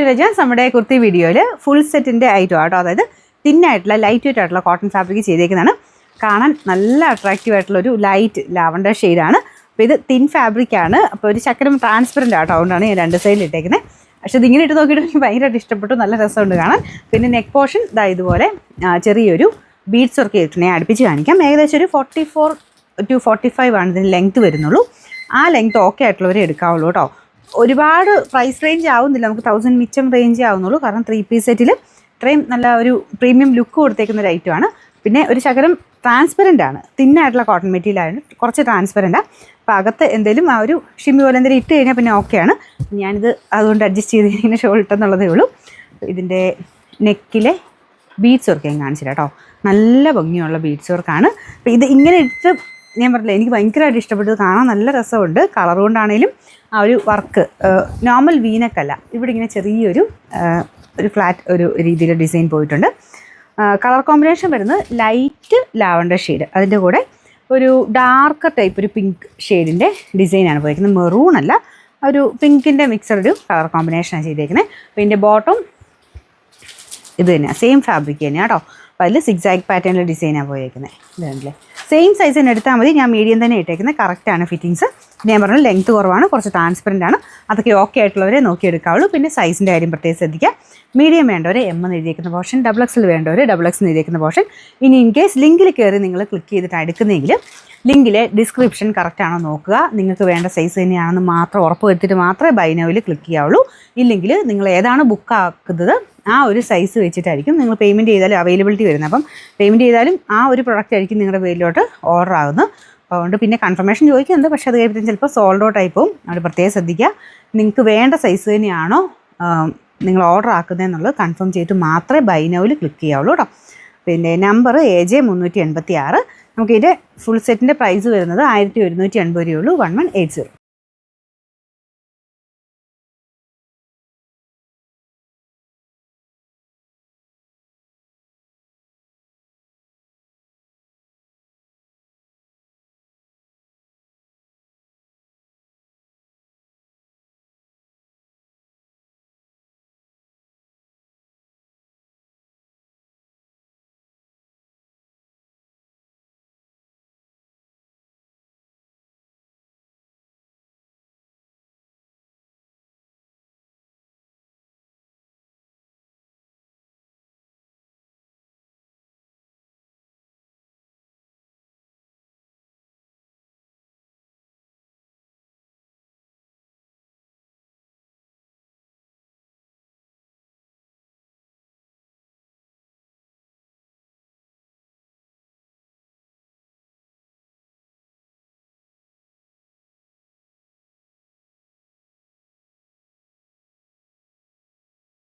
രജാസ് നമ്മുടെ കുർത്തി വീഡിയോയിൽ ഫുൾ സെറ്റിൻ്റെ ഐറ്റം ആട്ടോ, അതായത് തിന്നായിട്ടുള്ള ലൈറ്റ് വെയിറ്റ് ആയിട്ടുള്ള കോട്ടൺ ഫാബ്രിക് ചെയ്തേക്കുന്നതാണ്. കാണാൻ നല്ല അട്രാക്റ്റീവ് ആയിട്ടുള്ളൊരു ലൈറ്റ് ലാവണ്ടർ ഷെയ്ഡാണ്. അപ്പോൾ ഇത് തിൻ ഫാബ്രിക്കാണ്. അപ്പോൾ ഒരു ചക്കരം ട്രാൻസ്പെറൻ്റ് ആട്ടോ, അതുകൊണ്ടാണ് ഞാൻ രണ്ട് സൈഡിൽ ഇട്ടേക്കുന്നത്. പക്ഷേ ഇതിങ്ങനെ ഇട്ട് നോക്കിയിട്ട് എനിക്ക് ഭയങ്കരമായിട്ട് ഇഷ്ടപ്പെട്ടു, നല്ല രസമുണ്ട് കാണാൻ. പിന്നെ നെക്ക് പോർഷൻ ഇതാ ഇതുപോലെ ചെറിയൊരു ബീഡ്സ് വർക്ക് ചെയ്തിട്ട് ഞാൻ അടുപ്പിച്ച് കാണിക്കാം. ഏകദേശം ഒരു 44 to 45 ആണ് ഇതിന് ലെങ്ത്ത് വരുന്നുള്ളൂ. ആ ലെങ്ത്ത് ഓക്കെ ആയിട്ടുള്ളവരെ എടുക്കാവുള്ളൂ കേട്ടോ. ഒരുപാട് പ്രൈസ് റേഞ്ച് ആവുന്നില്ല, നമുക്ക് 1000 മിച്ചം റേഞ്ച് ആവുന്നുള്ളൂ. കാരണം 3 പീസ് സെറ്റിൽ ഇത്രയും നല്ല ഒരു പ്രീമിയം ലുക്ക് കൊടുത്തേക്കുന്ന ഒരു ഐറ്റമാണ്. പിന്നെ ഒരു ശകലം ട്രാൻസ്പെറൻ്റ് ആണ്, തിന്നായിട്ടുള്ള കോട്ടൺ മെറ്റീരിയൽ ആയിരുന്നു, കുറച്ച് ട്രാൻസ്പെറൻ്റാണ്. അപ്പോൾ അകത്ത് എന്തെങ്കിലും ആ ഒരു ഷിമ്മി പോലെ എന്തെങ്കിലും ഇട്ട് കഴിഞ്ഞാൽ പിന്നെ ഓക്കെയാണ്. ഞാനിത് അതുകൊണ്ട് അഡ്ജസ്റ്റ് ചെയ്ത് ഇങ്ങനെ ഷോൾ ഇട്ടെന്നുള്ളതേ ഉള്ളൂ. ഇതിൻ്റെ നെക്കിലെ ബീഡ്സ് വർക്ക് ഞാൻ കാണിച്ചില്ല കേട്ടോ, നല്ല ഭംഗിയുള്ള ബീഡ്സ് വർക്കാണ്. അപ്പോൾ ഇത് ഇങ്ങനെ ഇട്ട് ഞാൻ പറഞ്ഞില്ല, എനിക്ക് ഭയങ്കരമായിട്ട് ഇഷ്ടപ്പെട്ടത്, കാണാൻ നല്ല രസമുണ്ട്. കളർ കൊണ്ടാണേലും ആ ഒരു വർക്ക് നോർമൽ വീനക്കല്ല, ഇവിടെ ഇങ്ങനെ ചെറിയൊരു ഫ്ലാറ്റ് ഒരു രീതിയിൽ ഡിസൈൻ പോയിട്ടുണ്ട്. കളർ കോമ്പിനേഷൻ വരുന്നത് ലൈറ്റ് ലാവണ്ടർ ഷെയ്ഡ്, അതിൻ്റെ കൂടെ ഒരു ഡാർക്ക് ടൈപ്പ് ഒരു പിങ്ക് ഷെയ്ഡിൻ്റെ ഡിസൈനാണ് പോയിരിക്കുന്നത്. മെറൂൺ അല്ല, ഒരു പിങ്കിൻ്റെ മിക്സഡ് ഒരു കളർ കോമ്പിനേഷനാണ് ചെയ്തേക്കുന്നത്. അപ്പോൾ ഇതിൻ്റെ ബോട്ടം ഇത് തന്നെയാണ്, സെയിം ഫാബ്രിക് തന്നെയാണ് കേട്ടോ. അപ്പോൾ അതിൽ സിക്സാഗ് പാറ്റേണിൽ ഡിസൈനാണ് പോയേക്കുന്നത്. ഇതാണല്ലേ, സെയിം സൈസ് തന്നെ എടുത്താൽ മതി. ഞാൻ മീഡിയം തന്നെ ഇട്ടേക്കുന്നത്, കറക്റ്റാണ് ഫിറ്റിങ്സ്. ഞാൻ പറഞ്ഞത് ലെങ്ത്ത് കുറവാണ്, കുറച്ച് ട്രാൻസ്പെറൻ്റ് ആണ്. അതൊക്കെ ഓക്കെ ആയിട്ടുള്ളവരെ നോക്കിയെടുക്കാവുള്ളൂ. പിന്നെ സൈസിൻ്റെ കാര്യം പ്രത്യേകം ശ്രദ്ധിക്കുക. മീഡിയം വേണ്ടവരെ M എന്ന് എഴുതിയിരിക്കുന്ന പോർഷൻ, XXL വേണ്ടവർ XX എന്ന് എഴുതിയിരിക്കുന്ന പോർഷൻ. ഇനി ഇൻ കേസ് ലിങ്കിൽ കയറി നിങ്ങൾ ക്ലിക്ക് ചെയ്തിട്ട് എടുക്കുന്നെങ്കിൽ ലിങ്കിലെ ഡിസ്ക്രിപ്ഷൻ കറക്റ്റാണോ നോക്കുക. നിങ്ങൾക്ക് വേണ്ട സൈസ് തന്നെയാണെന്ന് മാത്രം ഉറപ്പ് വരുത്തിയിട്ട് മാത്രമേ ബൈ നൗവിൽ ക്ലിക്ക് ചെയ്യാവുള്ളൂ. ഇല്ലെങ്കിൽ നിങ്ങൾ ഏതാണ് ബുക്ക് ആക്കുന്നത് ആ ഒരു സൈസ് വെച്ചിട്ടായിരിക്കും നിങ്ങൾ പേയ്മെൻറ്റ് ചെയ്താലും അവൈലബിലിറ്റി വരുന്നത്. അപ്പം പേയ്മെൻറ്റ് ചെയ്താലും ആ ഒരു പ്രൊഡക്റ്റ് ആയിരിക്കും നിങ്ങളുടെ പേരിലോട്ട് ഓർഡർ ആകുന്നത്. അതുകൊണ്ട് പിന്നെ കൺഫർമേഷൻ ചോദിക്കുന്നുണ്ട്, പക്ഷേ അത് കഴിയുമ്പോൾ ചിലപ്പോൾ സോൾഡ് ഔട്ട് ആയി പോകും. അവിടെ പ്രത്യേകം ശ്രദ്ധിക്കുക. നിങ്ങൾക്ക് വേണ്ട സൈസ് തന്നെയാണോ നിങ്ങൾ ഓർഡർ ആക്കുന്നതെന്നുള്ളത് കൺഫേം ചെയ്തിട്ട് മാത്രമേ ബൈ നൗവിൽ ക്ലിക്ക് ചെയ്യാവുള്ളൂ കേട്ടോ. പിന്നെ നമ്പർ AJ 386. നമുക്കിതിൻ്റെ ഫുൾ സെറ്റിൻ്റെ പ്രൈസ് വരുന്നത് 1180 രൂപയേ ഉള്ളൂ. 1180.